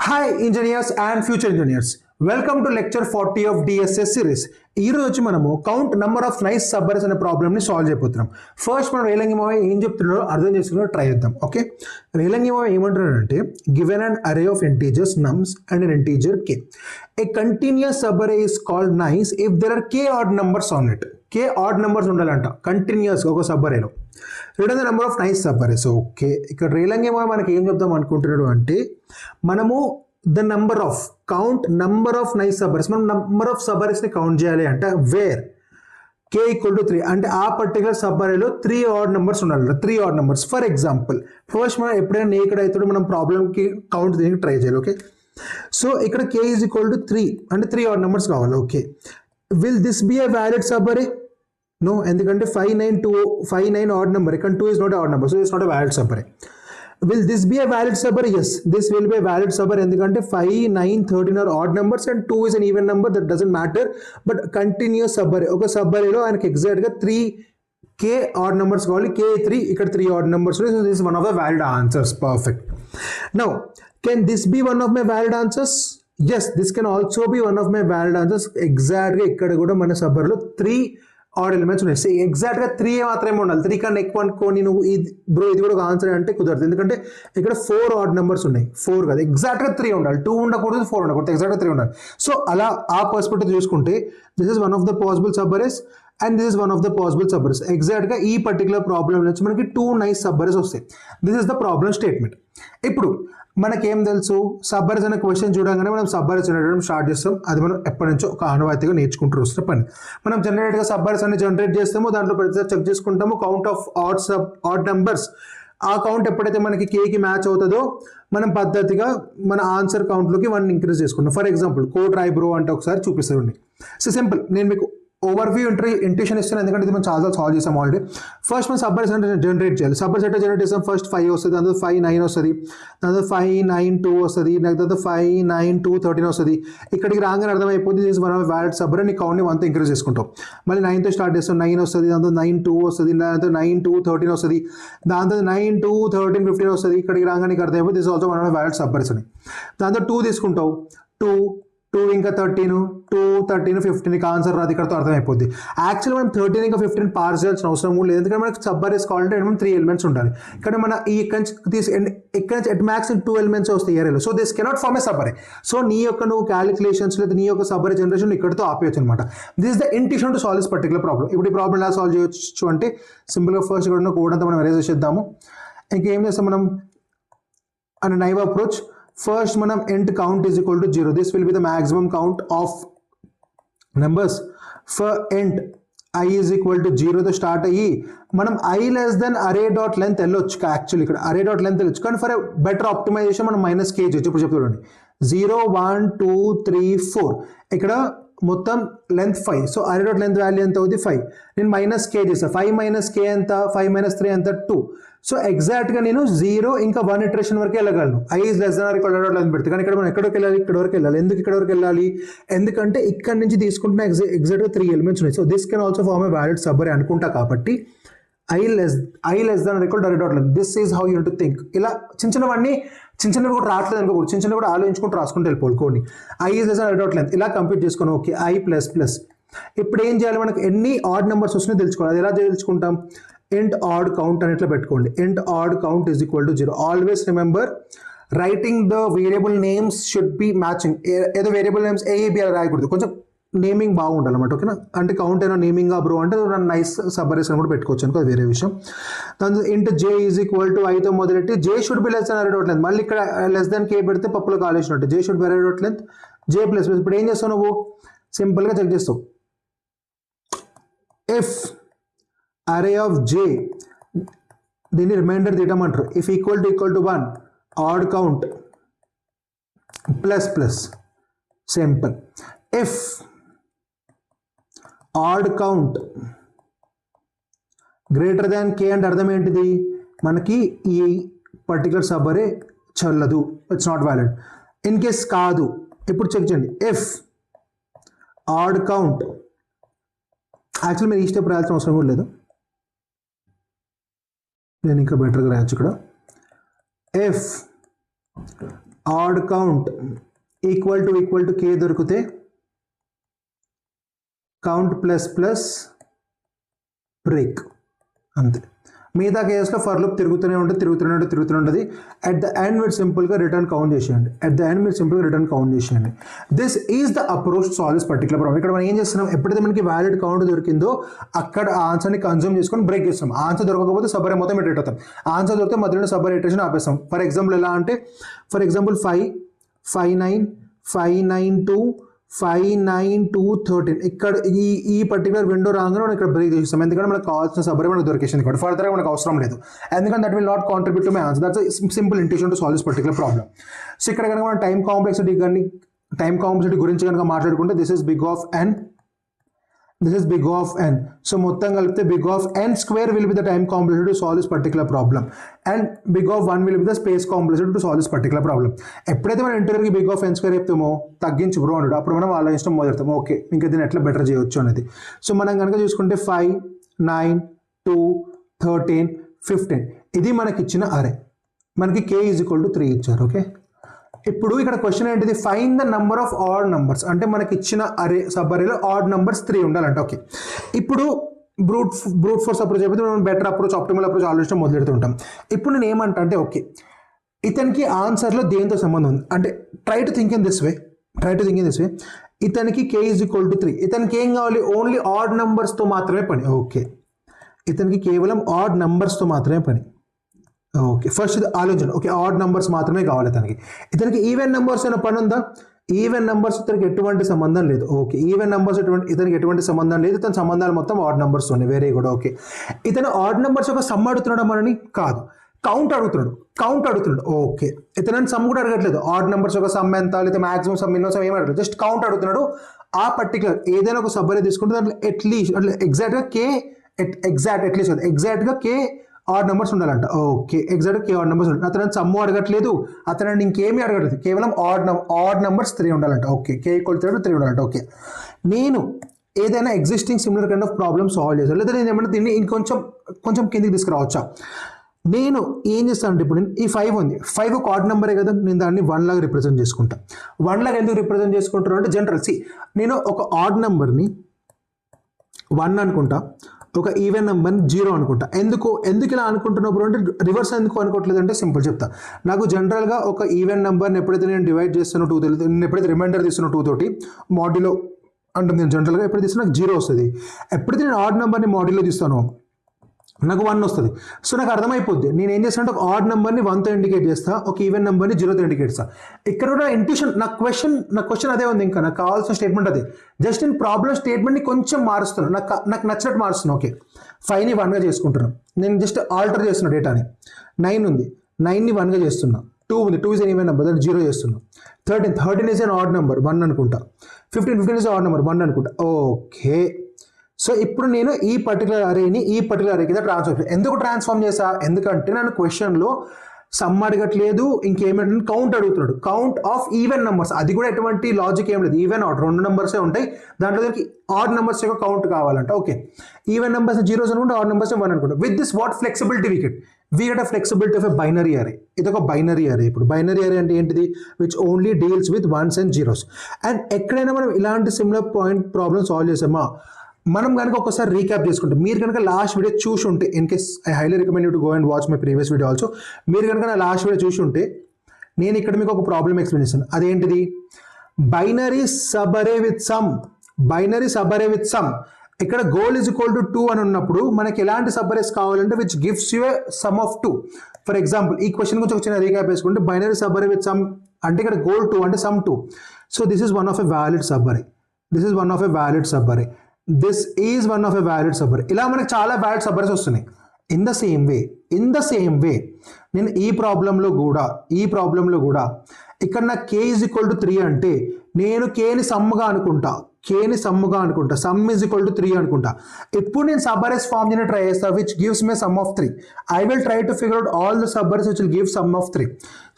Hi engineers and future engineers. Welcome to lecture 40 of DSS series. ఈ రోజు మనము count number of nice సబ్బర్స్ అనే problem ని solve చేయబోతున్నాం. ఫస్ట్ మనం రేలంగి మావ ఏం చెప్తున్నాడో అర్థం చేసుకుని ట్రై చేద్దాం. ఓకే, రేలంగి మావ ఏమంటున్నాడంటే given an array of integers nums and an integer k. A continuous subarray is called nice if there are k odd numbers on it. k odd numbers ఉండాలంట కంటిన్యూస్ గా ఒక సబ్బరేలో. Return the number of nice subarrays. Okay, ఇక్కడ రేలంగి మావ మనకి ఏం చెప్దాం అనుకుంటున్నాడు అంటే మనము the number of count number of nice subarrays, మనం నెంబర్ ఆఫ్ సబ్బర్స్ ని కౌంట్ చేయాలి అంటే వేర్ k ఈక్వల్ టు 3 అంటే ఆ పర్టికులర్ సబ్బరేలో 3 ఆడ్ నెంబర్స్ ఉండాలి. 3 odd numbers. For example first మనం ఎప్పుడైనా నేకెడ్ అవుతాడో మనం ప్రాబ్లమ్కి కౌంట్ దీనికి ట్రై చేయాలి. ఓకే, సో ఇక్కడ k ఈజ్ ఈక్వల్ టు 3 అంటే 3 ఆడ్ నెంబర్స్ కావాలి. Okay, will this be a valid subarray? No, ఎందుకంటే 5 9 ఆడ్ నెంబర్, ఇక్కడ 2 is not odd number, so it's not a valid subarray. Will this be a valid subarray? Yes, this will be a valid subarray ఎందుకంటే 5 9 13 are odd numbers and 2 is an even number, that doesn't matter. But continuous subarray, ఒక సబ్బరేలో ఆయనకి exact గా 3k odd numbers కావాలి, k 3 ఇక్కడ 3 odd numbers. So this is one of the valid answers. Perfect. Now can this be one of my valid answers? Yes, this can also be one of my valid answers. Exact గా ఇక్కడ కూడా మన సబ్బరేలో 3 add elements ఉన్నాయి. Exact గా 3 మాత్రమే ఉండాలి. 3 కన్నా ఎక్కువ అనుకోని నువ్వు ఇది కూడా ఒక ఆన్సర్ అంటే కుదరదు, ఎందుకంటే ఇక్కడ 4 ఆడ్ నెంబర్స్ ఉన్నాయి. 4 కాదు, ఎగ్జాక్ట్ గా 3 ఉండాలి. 2 ఉండకూడదు, 4 ఉండకూడదు, ఎగ్జాక్ట్ గా 3 ఉండాలి. సో అలా ఆ పర్స్పెక్టివ్ చూసుకుంటే this is one of the possible subarrays and this is one of the possible subarrays. Exact గా ఈ పర్టికులర్ ప్రాబ్లం నుంచి మనకి 2 నైస్ సబ్బరేస్ వస్తాయి. This is the problem statement. ఇప్పుడు మనకేం తెలుసు, సబ్బర్స్ అనే క్వశ్చన్ చూడగానే మనం సబ్బర్స్ జనరేట్ స్టార్ట్ చేస్తాం. అది మనం ఎప్పటి నుంచో ఒక ఆనవాయితీగా నేర్చుకుంటూ వస్తున్న పని. మనం జనరేట్గా సబ్బర్స్ అని జనరేట్ చేస్తామో దాంట్లో ప్రతిసారి చెక్ చేసుకుంటాము కౌంట్ ఆఫ్ ఆడ్ నెంబర్స్. ఆ కౌంట్ ఎప్పుడైతే మనకి కేకి మ్యాచ్ అవుతుందో మనం పద్ధతిగా మన ఆన్సర్ కౌంట్లోకి 1 ఇంక్రీజ్ చేసుకుంటాం. ఫర్ ఎగ్జాంపుల్ కోడ్ రాయ్ బ్రో అంటే ఒకసారి చూపిస్తారండి. సో సింపుల్, నేను మీకు ఓవర్వ్యూ ఇంట్యూషన్ ఇస్తాను, ఎందుకంటే ఇది మనం చాలా సాల్వ్ చేసాం ఆల్రెడీ. ఫస్ట్ మనం సబ్బర్స్ అంటే జనరేట్ చేయాలి. సబ్బర్స్ అంటే జనరేట్ చేస్తాం. ఫస్ట్ 5 వస్తుంది, దాని 5 9 వస్తుంది, దాని 5 9 2 వస్తుంది, దాని 5 9 2 13 వస్తుంది. ఇక్కడికి రాగానే అర్థమైపోతుంది దిస్ వన్ ఆఫ్ వ్యాలిడ్ సబ్బర్. నీ కౌంట్ని 1తో ఇంక్రీజ్ చేసుకుంటాం. మళ్ళీ 9తో స్టార్ట్ చేస్తాం, 9 వస్తుంది, దాంతో 9 2 వస్తుంది, దాంతో 9 2 13 వస్తుంది, దాంతో 9 2 13 15 వస్తుంది. ఇక్కడికి రాగానే నీకు అర్థమైపోతుంది this also one of valid subarrays అని. దాంతో 2 తీసుకుంటావు, 2 ఇంకా 13 2 13 15 నీకు ఆన్సర్ రాదు. ఇక్కడతో అర్థమైపోద్ది. యాక్చువల్లీ మనం 13 ఇంకా 15 పార్స్ చేయాల్సిన అవసరం కూడా లేదు, ఎందుకంటే మనకి సబ్బరేస్ కావాలంటే మనం 3 ఎలిమెంట్స్ ఉండాలి. కానీ మన ఈ ఇక్కడ నుంచి ఎట్ మ్యాక్స్ 2 ఎలిమెంట్స్ వస్తాయి ఏరియాలో. So this cannot form a subarray. So నీ యొక్క నువ్వు క్యాలిక్యులేషన్స్ లేదా నీ యొక్క సబ్బరే జనరేషన్ ఇక్కడతో ఆపేయచ్చు అనమాట. This is the intuition to solve this particular problem. ఇప్పుడు ఈ ప్రాబ్లమ్ ఎలా సాల్వ్ చేయొచ్చు అంటే సింపుల్గా ఫస్ట్ ఇక్కడ ఉన్న కోడ్ అంతా మనం ఎరేజ్ చేద్దాము. ఇంకేం చేస్తాం మనం అనే నైవ్ అప్రోచ్. ఫస్ట్ మనం int count is equal to 0. This will be the maximum count of numbers. For int I is equal to 0 తో స్టార్ట్ అయ్యి మనం i less than array dot length వెళ్ళొచ్చు. యాక్చువల్లీ ఇక్కడ array dot length వెళ్ళొచ్చు, కానీ for better optimisation మనం minus k చేయొచ్చు. ఇప్పుడు చెప్తాడండి 0 1 2 3 4 ఇక్కడ మొత్తం length 5. So array dot length value ఎంత అవుతుంది 5. నేను మైనస్ k చేస్తాను. 5 మైనస్ k ఎంత, 5 మైనస్ 3 ఎంత 2. సో ఎగ్జాక్ట్గా నేను 0 ఇంకా 1 ఇటరేషన్ వరకు వెళ్ళగలను. i is less than or equal to array dot length పెడితే. కానీ ఇక్కడ మనం ఎక్కడికి వెళ్ళాలి, ఇక్కడ వరకు వెళ్ళాలి. ఎందుకు ఇక్కడ వరకు వెళ్ళాలి, ఎందుకంటే ఇక్కడ నుంచి తీసుకుంటున్న ఎగ్జాక్ట్గా 3 ఎలిమెంట్స్ ఉన్నాయి. So this can also form a valid subarray అనుకుంటా. కాబట్టి i less than or equal to array dot length. This is how you to think. ఇలా చిన్నవి కూడా రావట్లేదు అనుకోకూడదు, చిన్నవి కూడా ఆలోచించుకుంటూ రాసుకుంటూ వెళ్ళిపోవాలి కోడ్ని. i is less than array dot length ఇలా కంప్లీట్ చేసుకుని ఓకే i ప్లస్ ప్లస్. ఇప్పుడు ఏం చేయాలి, మనకు ఎన్ని ఆడ్ నెంబర్స్ వస్తున్నాయో తెలుసుకోవాలి. అది ఎలా తెలుసుకుంటాం, int odd count అని ఇట్లా పెట్టుకోండి. int odd count is equal to 0. Always remember writing the variable names should be matching. ఏదో వేరియబుల్ నేమ్స్ ఏబి అలా రాయకూడదు, కొంచెం నేమింగ్ బాగుండాలి అన్నమాట. ఓకేనా, అంటే కౌంట్ అయినా నేమింగ్ బ్రో అంటే నైస్ సబ్బరేస్ అని కూడా పెట్టుకోవచ్చు అనుకో, అది వేరే విషయం. దాని int j is equal to i తో మొదలెట్టి j should be less than array dot length. మళ్ళీ ఇక్కడ లెస్ దెన్ k పెడితే పప్పులో కాలేసినట్టు. j should be array dot length j plus plus. ఇప్పుడు ఏం చేస్తావు నువ్వు, సింపుల్గా చెక్ చేస్తావు. if array of j దీన్ని రిమైండర్ తీయటమంటారు. if equal to 1 odd count plus plus. Simple. if odd count greater than k అంటే అర్థం ఏంటిది, మనకి ఈ పర్టికులర్ సబ్బరే చెల్లదు, it's not valid. In case కాదు, ఇప్పుడు చెక్ చేయండి. if odd count, యాక్చువల్లీ మీరు ఈ స్టెప్ రాయాల్సిన అవసరం కూడా లేదు, నేను ఇంకా బెటర్గా రాయొచ్చు ఇక్కడ. if odd count equal to k దొరికితే కౌంట్ ప్లస్ ప్లస్ బ్రేక్, అంతే. మిగతా కేసులో ఫర్ లూప్ తిరుగుతూనే ఉంటుంది. అట్ ద ఎండ్ మీరు సింపుల్గా రిటర్న్ కౌంట్ చేసేయండి. This is the approach to solve this particular problem. ఇక్కడ మనం ఏం చేస్తున్నాం, ఎప్పుడైతే మనకి వ్యాలిడ్ కౌంట్ దొరికిందో అక్కడ ఆన్సర్ని కన్జ్యూమ్ చేసుకొని బ్రేక్ చేస్తాం. ఆన్సర్ దొరకకపోతే సబ్ అరే మొత్తం ఇటరేట్ అవుతాం. ఆన్సర్ దొరికితే మధ్యలో సబ్ అరే ఇటరేషన్ ఆపేస్తాం. ఫర్ ఎగ్జాంపుల్ ఎలా అంటే, 5, 9, 5, 9, 2, 5, 9, 2, 13 ఇక్కడ ఈ పర్టికులర్ విండో రాగానే మనం ఇక్కడ బ్రేక్ చేస్తాం. ఎందుకంటే మనకు కావాల్సిన సబరే మనకు దొరికేసింది కూడా, ఫర్దర్గా మనకు అవసరం లేదు. ఎందుకంటే that will not contribute to my answer. That's simple intuition to solve this particular problem. So ఇక్కడ కనుక మనం టైం కాంప్లెక్సిటీ గురించి కనుక మాట్లాడుకుంటే this is big of n. So మొత్తం కలిపితే big of n square will be the time complexity to solve this particular problem and big of 1 will be the space complexity to solve this particular problem. ఎప్పుడైతే మనం ఇంటర్వ్యూకి big of n square చెప్తామో తగ్గించి bro అన్నాడు, అప్పుడు మనం ఆలోచించడం మొదలెడతాం. Okay, ఇంకా దీన్ని ఎట్లా బెటర్ చేయొచ్చు అనేది. సో మనం కనుక చూసుకుంటే 5, 9, 2, 13, 15 ఇది మనకి ఇచ్చిన అరే. మనకి k = 3 ఇచ్చారు. ఓకే, ఇప్పుడు ఇక్కడ క్వశ్చన్ ఏంటిది, fine the number of odd numbers. అంటే మనకి ఇచ్చిన అరే సబ్ అరేలో ఆడ్ నంబర్స్ 3 ఉండాలంట. ఓకే, ఇప్పుడు బ్రూట్ ఫోర్స్ అప్రోచ్ అయిపోతే మనం బెటర్ అప్రోచ్, ఆప్టిమల్ అప్రోచ్ ఆలోచించడం మొదలెడుతుంటాం. ఇప్పుడు నేను ఏమంటా అంటే, ఓకే ఇతనికి ఆన్సర్లో దేంతో సంబంధం ఉంది అంటే, try to think in this way. ఇతనికి k = 3. ఇతనికి ఏం కావాలి, ఓన్లీ ఆడ్ నంబర్స్తో మాత్రమే పని. ఓకే, ఇతనికి కేవలం ఆడ్ నంబర్స్తో మాత్రమే పని. ఓకే, ఫస్ట్ ఇది ఆలోచన. ఓకే, ఆడ్ నెంబర్స్ మాత్రమే కావాలి ఇతనికి ఈవెన్ నెంబర్స్ అయినా పని ఉందా? ఈవెన్ నెంబర్స్ ఇతనికి ఎటువంటి సంబంధం లేదు. ఓకే, ఈవెన్ నెంబర్స్ ఇతనికి ఎటువంటి సంబంధం లేదు. ఇతని సంబంధాలు మొత్తం ఆడ్ నెంబర్స్ ఉన్నాయి. Very good. ఓకే, ఇతను ఆడ్ నెంబర్స్ యొక్క సమ్ అడుగుతున్నాడు మనని? కాదు, కౌంట్ అడుగుతున్నాడు. ఓకే, ఇతను సమ్ కూడా అడగట్లేదు. ఆడ్ నెంబర్స్ యొక్క సమ్ ఎంత, లేదా మాక్సిమం సమ్, మినిమం సమ్ ఏమి అడగలేదు, జస్ట్ కౌంట్ అడుగుతున్నాడు. ఆ పర్టికులర్ ఏదైనా ఒక సబ్ అరే తీసుకుంటే దాంట్లో అట్లీస్ట్ ఎగ్జాక్ట్గా కే ఆడ్ నెంబర్స్ ఉండాలంట. ఓకే, ఎగ్జాక్ట్గా కే ఆడ్ నెంబర్స్ ఉండాలి. అతను సమ్ము అడగట్లేదు, అతను ఇంకేమీ అడగట్లేదు, కేవలం ఆడ్ నెంబర్స్ 3 ఉండాలంట. ఓకే, కే = 3 ఉండాలంట. ఓకే, నేను ఏదైనా existing similar kind of problem solve చేశాను, లేదా నేను ఏమన్నా దీన్ని ఇంకొంచెం కిందికి తీసుకురావచ్చా? నేను ఏం చేస్తాను అంటే, ఇప్పుడు ఈ 5 ఉంది, 5 ఒక ఆడ్ నెంబరే కదా, నేను దాన్ని 1 లాగా రిప్రజెంట్ చేసుకుంటా. 1 లాగా ఎందుకు రిప్రజెంట్ చేసుకుంటాను అంటే, జనరల్ నేను ఒక ఆడ్ నెంబర్ని 1 అనుకుంటా, ఒక ఈవెన్ నెంబర్ని 0 అనుకుంటా. ఎందుకు ఇలా అనుకుంటున్నప్పుడు అంటే, రివర్స్ ఎందుకు అనుకోవట్లేదు అంటే సింపుల్ చెప్తా. నాకు జనరల్గా ఒక ఈవెన్ నెంబర్ని ఎప్పుడైతే నేను డివైడ్ చేస్తానో 2 నేను ఎప్పుడైతే రిమైండర్ తీస్తున్నా 2 తోటి మాడ్యులో అంటే, నేను జనరల్గా ఎప్పుడైతే తీస్తున్నా నాకు 0 వస్తుంది. ఎప్పుడైతే నేను ఆడ్ నెంబర్ని మాడ్యులో తీస్తానో నాకు 1 వస్తుంది. సో నాకు అర్థమైపోద్ది. నేను ఏం చేస్తానంటే, ఒక ఆడ్ నెంబర్ని 1తో ఇండికేట్ చేస్తా, ఒక ఈవెన్ నెంబర్ని 0తో ఇండికేట్ చేస్తా. ఇక్కడ కూడా ఇంట్యూషన్, నా క్వశ్చన్ అదే ఉంది. ఇంకా నాకు కావాల్సిన స్టేట్మెంట్ అదే, జస్ట్ నేను ప్రాబ్లమ్ స్టేట్మెంట్ని కొంచెం మారుస్తున్నాను, నాకు నచ్చినట్టు మారుస్తున్నాను. ఓకే, 5ని 1గా చేసుకుంటున్నాను, నేను జస్ట్ ఆల్టర్ చేస్తున్నా డేటాని. 9 ఉంది, 9ని 1గా చేస్తున్నా. 2 ఉంది, 2 ఇస్ ఎన్ ఈవెన్ నెంబర్, దాన్ని 0 చేస్తున్నా. 13 ఇస్ ఎన్ ఆడ్ నెంబర్, 1 అనుకుంటా. 15 ఇస్ ఆడ్ నెంబర్, 1 అనుకుంటా. ఓకే, సో ఇప్పుడు నేను ఈ పర్టికులర్ అరేని ఈ పర్టికులర్ అరే కింద ఎందుకు ట్రాన్స్ఫార్మ్ చేసా? ఎందుకంటే నన్ను క్వశ్చన్లో సమ్ అడగట్లేదు, ఇంకేమంటే కౌంట్ అడుగుతున్నాడు. కౌంట్ ఆఫ్ ఈవెన్ నెంబర్స్, అది కూడా ఎటువంటి లాజిక్ ఏం లేదు. ఈవెన్ ఆడ్ 2 నెంబర్సే ఉంటాయి, దాంట్లో ఆడ్ నెంబర్స్ యొక్క కౌంట్ కావాలంట. ఓకే, ఈవెన్ నెంబర్స్ 0s అనుకుంటే, ఆడ్ నెంబర్స్ 1 అనుకుంటా. With this what flexibility we get a flexibility of a binary అరే. ఇది ఒక బైనరీ అరే. ఇప్పుడు బైనరీ అరే అంటే ఏంటిది? Which only deals with 1s and 0s. And ఎక్కడైనా మనం ఇలాంటి సిమిలర్ పాయింట్ ప్రాబ్లమ్ సాల్వ్ చేసామా, మనం కనుక ఒకసారి రీక్యాప్ చేసుకుంటే, మీరు కనుక లాస్ట్ వీడియో చూసి ఉంటే, in case I highly recommend you to go and watch my previous video also. మీరు కనుక నా లాస్ట్ వీడియో చూసి ఉంటే, నేను ఇక్కడ మీకు ఒక ప్రాబ్లమ్ ఎక్స్ప్లెయిన్ చేస్తాను. అదేంటిది? Binary sub array with sum. ఇక్కడ గోల్ ఈజ్ ఈక్వల్ టు 2 అని ఉన్నప్పుడు మనకి ఎలాంటి సబ్ అరేస్ కావాలంటే, which gives you a sum of 2. For example, ఈ క్వశ్చన్ గురించి ఒక చిన్న రీక్యాప్ వేసుకుంటే, binary sub array with sum అంటే ఇక్కడ గోల్ 2 అంటే sum 2. So this is one of a valid sub array. This is one of a valid sub array. ఇలా మనకి చాలా వ్యాలిడ్ సబ్ అరేస్ వస్తున్నాయి. ఇన్ ద సేమ్ వే నేను ఈ ప్రాబ్లంలో కూడా ఇక్కడ నా k = 3 అంటే, నేను కేని సమ్గా అనుకుంటా, సమ్ ఈజ్ ఈక్వల్ టు 3 అనుకుంటా. ఇప్పుడు నేను సబ్ అరేస్ ఫామ్ చేయడానికి ట్రై చేస్తా, which gives May some of 3. I will try to figure out all the sub arrays which will give some of 3.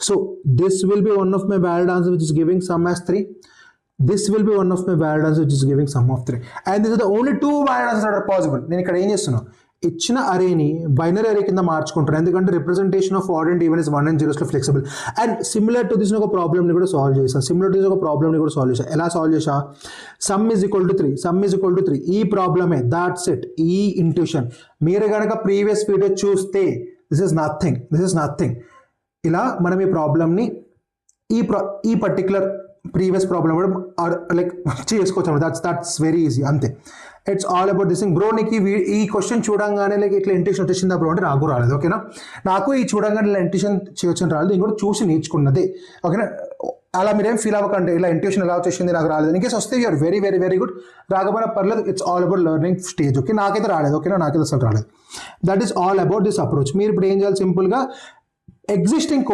So this will be one of my valid answer which is giving some as 3. This will be one of my valid answers which is giving sum of 3. And these are the only 2 valid answers that are possible. నేను ఇక్కడ ఏం చేస్తున్నా, ఇచ్చిన అరేని binary అరే కింద మార్చుకుంటారు, ఎందుకంటే representation of odd and even is 1 and 0s లో flexible. And similar to this ఒక ప్రాబ్లమ్ని కూడా సాల్వ్ చేసా, ఎలా సాల్వ్ చేసా, సమ్ ఈజ్ ఈక్వల్ టు 3 ఈ ప్రాబ్లమే, దాట్స్ ఇట్. ఈ ఇంట్యూషన్ మీరు కనుక ప్రీవియస్ వీడియో చూస్తే దిస్ ఇస్ నథింగ్. ఇలా మనం ఈ ప్రాబ్లమ్ని ఈ పర్టికులర్ ప్రీవియస్ ప్రాబ్లం కూడా లైక్ చేసుకోవచ్చు. దట్స్ వెరీ ఈజీ, అంతే. It's all about this thing. Bro నీకు ఈ క్వశ్చన్ చూడంగానే లైక్ ఇట్లా ఇంట్యూషన్ వచ్చేసిందా బ్రో అంటే నాకు రాలేదు, ఓకేనా. నాకు ఈ చూడంగానే ఇలా ఇంట్యూషన్ చేయొచ్చని రాలేదు, నేను కూడా చూసి నేర్చుకున్నదే, ఓకేనా. అలా మీరేం ఫీల్ అవ్వకండి, ఇలా ఇంట్యూషన్ ఎలా వచ్చేసింది నాకు రాలేదు. ఇన్ కేసు వస్తే you're very very very good, రాకపోయినా పర్లేదు. It's all about learning stage, okay. నాకైతే రాలేదు, ఓకేనా, నాకైతే అసలు రాలేదు. That is all about this approach. మీరు ఇప్పుడు ఏం చేయాలి, సింపుల్గా ఎగ్జిస్టింగ్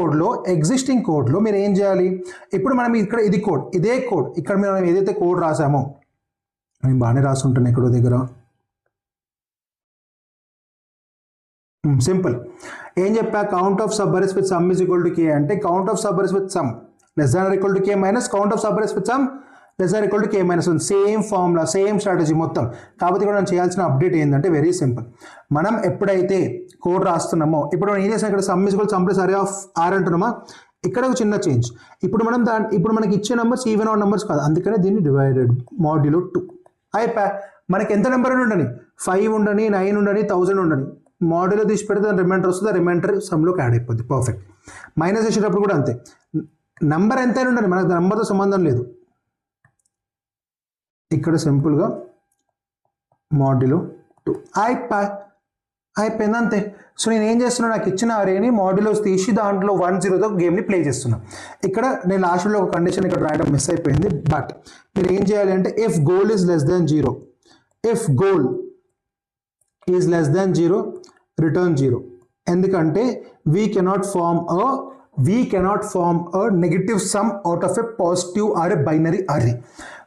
కోడ్లో మీరు ఏం చేయాలి, ఇప్పుడు మనం ఇక్కడ ఇదే కోడ్ ఇక్కడ మనం ఏదైతే కోడ్ రాసామో, నేను బాగానే రాసుంటాను ఎక్కడో దగ్గర. సింపుల్. ఏం చెప్పా, count of sub arrays with sum is equal to k అంటే count of sub arrays with sum less than or equal to k minus count of sub arrays with sum less than equal to k minus 1. Same formula, same strategy మొత్తం. కాబట్టి ఇక్కడ మనం చేయాల్సిన update ఏంటంటే very simple. మనం ఎప్పుడైతే code రాస్తున్నామో, ఇప్పుడు మనం ఏం చేసాం, ఇక్కడ sum is equal sum plus array of r అంటున్నామా, ఇక్కడ ఒక చిన్న చేంజ్. ఇప్పుడు మనకి ఇచ్చే నెంబర్స్ ఈవెన్ ఆడ్ నెంబర్స్ కాదు, అందుకనే దీన్ని డివైడెడ్ మాడ్యులో 2 అయిపోయా. మనకి ఎంత నెంబర్ ఉండని, 5 ఉండని, 9 ఉండని, 1000 ఉండని, మాడ్యులో తీసి పెడితే రిమైండర్ వస్తుంది, ఆ రిమైండర్ సమ్లోకి యాడ్ అయిపోద్ది. పర్ఫెక్ట్. మైనస్ చేసేటప్పుడు కూడా అంతే, నెంబర్ ఎంతైనా ఉండని, మనకు నెంబర్తో సంబంధం లేదు. ఇక్కడ సింపుల్గా మాడ్యులో 2 అయిపోయింది, అంతే. సో నేను ఏం చేస్తున్నా, నాకు ఇచ్చిన అరేని మాడ్యులోస్ తీసి దాంట్లో 1 0తో గేమ్ని ప్లే చేస్తున్నా. ఇక్కడ నేను లాస్ట్లో ఒక కండిషన్ ఇక్కడ రాయడం మిస్ అయిపోయింది. బట్ మీరు ఏం చేయాలి అంటే if goal is less than 0 return 0. ఎందుకంటే we cannot form a negative sum out of a positive or a binary array.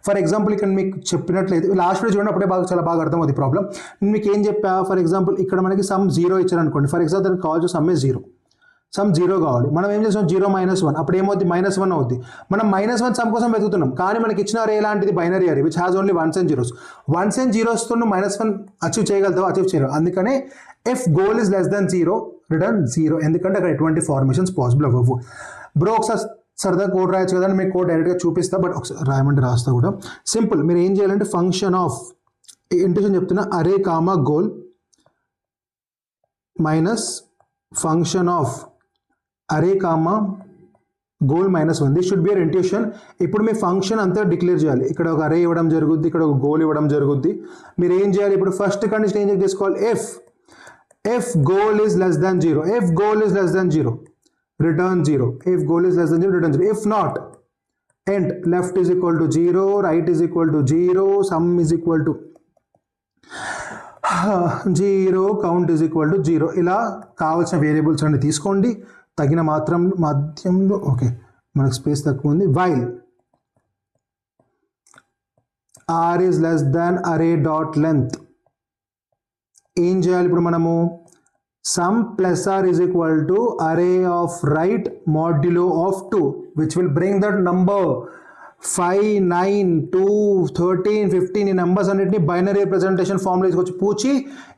For example ఇక్కడ మీకు చెప్పినట్లయితే లాస్ట్ వీడియో చూడండి, అప్పుడే చాలా బాగా అర్థమవుతుంది ప్రాబ్లం. నేను మీకు ఏం చెప్పా, ఫర్ ఎగ్జాంపుల్ ఇక్కడ మనకి సమ్ 0 ఇచ్చారనుకోండి, ఫర్ ఎగ్జాంపుల్ దానికి కావాల్సిన సమ్ 0, సమ్ 0 కావాలి. మనం ఏం చేస్తాం, 0 - 1, అప్పుడు ఏమవుతుంది, -1 అవుద్ది. మనం -1 సమ్ కోసం వెతుకుతున్నాం, కానీ మనకి ఇచ్చిన అరే ఎలాంటిది, బైనరీ అరే which has only 1s and 0s. 1s and 0s తో నువ్వు -1 అచీవ్ చేయలేవు. అందుకనే if goal is less than 0 return 0, ఎందుకంటే అక్కడ ఎటువంటి ఫార్మేషన్స్ పాసిబుల్ అవ్వవు. బ్రో ఒకసారి సరదా కోడ్ రాయొచ్చు కదా, మీకు కోడ్ డైరెక్ట్గా చూపిస్తా, బట్ ఒకసారి రాయమంటే రాస్తా కూడా. సింపుల్. మీరు ఏం చేయాలంటే ఫంక్షన్ ఆఫ్ ఇంట్యూషన్ చెప్తున్నా, array comma goal minus function of array comma goal -1. This should be your intuition. ఇప్పుడు మీ ఫంక్షన్ అంతా డిక్లేర్ చేయాలి. ఇక్కడ ఒక అరే ఇవ్వడం జరుగుద్ది, ఇక్కడ ఒక గోల్ ఇవ్వడం జరుగుద్ది. మీరు ఏం చేయాలి, ఇప్పుడు ఫస్ట్ కండిషన్ ఏం చెక్ చేసుకోవాలి, if goal is less than 0, return 0. If goal is less than 0, return 0. If not, end left is equal to 0, right is equal to 0, sum is equal to 0, count is equal to 0. ఇలా కావాల్సిన variables అన్ని తీసుకోండి, తగిన మాధ్యంలో. Okay, మనకు space తక్కువ ఉంది. while r is less than array dot length, ఏం చేయాలి ఇప్పుడు మనము, sum plus R is equal to array of right modulo of 2, which will bring that number 5, 9, 2, 13, 15 ఈ నెంబర్స్ అన్నిటిని బైనరీ రిప్రజెంటేషన్ ఫార్మ్లో తీసుకొచ్చి పూచి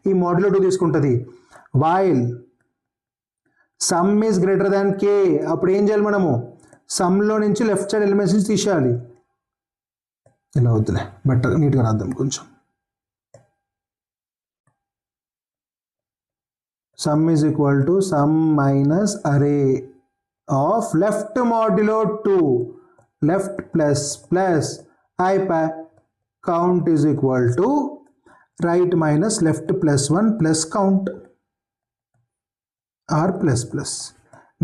ఈ మాడ్యులో 2 తీసుకుంటుంది. While sum is greater than k, అప్పుడు ఏం చేయాలి మనము, సమ్లో నుంచి లెఫ్ట్ సైడ్ ఎలిమెంట్స్ నుంచి తీసేయాలి. ఇలా వద్దులే, బెటర్ నీట్గా రాద్దాం కొంచెం. sum is equal to sum minus array of left modulo 2, left plus count is equal to right minus left plus 1 plus count r plus.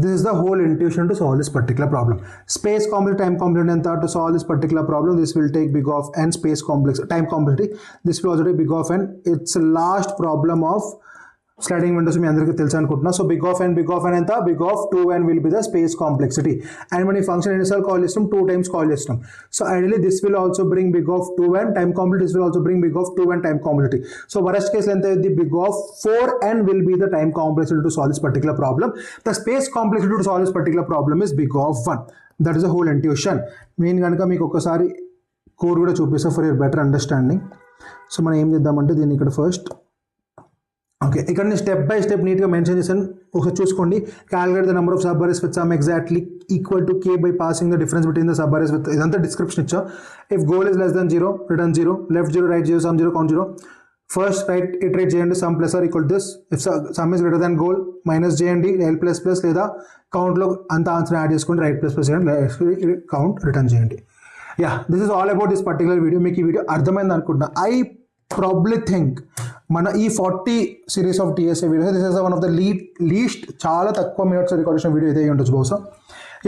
This is the whole intuition to solve this particular problem. Space complexity, time complexity and to solve this particular problem, this will take big of n. Space complexity, time complexity, this will also take big of n. It's a last problem of sliding windows మీ అందరికీ తెలుసు అనుకుంటున్నా. So big of n ఎంత, big of 2n will be the space complexity. And మనం ఈ function ఎన్నిసార్లు call చేస్తాం, 2 times call చేస్తాం. So ideally this will also bring big of 2n time complexity, this will also bring big of 2n time complexity. So worst case ఎంత అయింది, big of 4n will be the time complexity to solve this particular problem. The space complexity to solve this particular problem is big of 1. That is the whole intuition. నేను కనుక మీకు ఒకసారి code కూడా చూపిస్తాను for your better understanding. So మనం ఏం చేద్దామంటే దీన్ని ఇక్కడ ఫస్ట్ ఓకే, ఇక్కడ నేను స్టెప్ బై స్టెప్ నీట్గా మెన్షన్ చేశాను, ఒకసారి చూసుకోండి. Calculate the number of sub arrays with sum exactly equal to K by passing the difference between the sub arrays with, ఇదంతా డిస్క్రిప్షన్ ఇచ్చా. If goal is less than 0 return 0, left 0 right 0 sum 0 count 0. First right iterate చేయండి sum plus r equal this. If sum is greater than goal minus చేయండి l plus plus, లేదా కౌంట్లో అంత answer add చేసుకోండి, right plus plus చేయండి, count return చేయండి. Yeah, this is all about this particular video. మీకు ఈ వీడియో అర్థమైంది అనుకుంటున్నా. ఐ ప్రాబ్లీ థింక్ మన ఈ 40 series of TSA videos this is one of the least చాలా తక్కువ మినిట్స్ రికార్డ్ చేసిన వీడియో ఇదే ఉండొచ్చు బహుశా.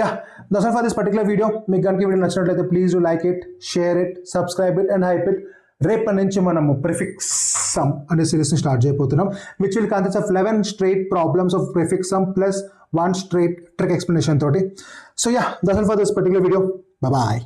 Yeah, that's all for this particular video. మీకు కనుక వీడియో నచ్చినట్లయితే please do like it, share it, subscribe it and hype it. రేపటి నుంచి మనము ప్రిఫిక్స్ సమ్ అనే సిరీస్ని స్టార్ట్ చేయబోతున్నాం, which will consist of 11 straight problems of prefix sum plus 1 straight trick explanation తోటి. So yeah, that's all for this particular video. Bye.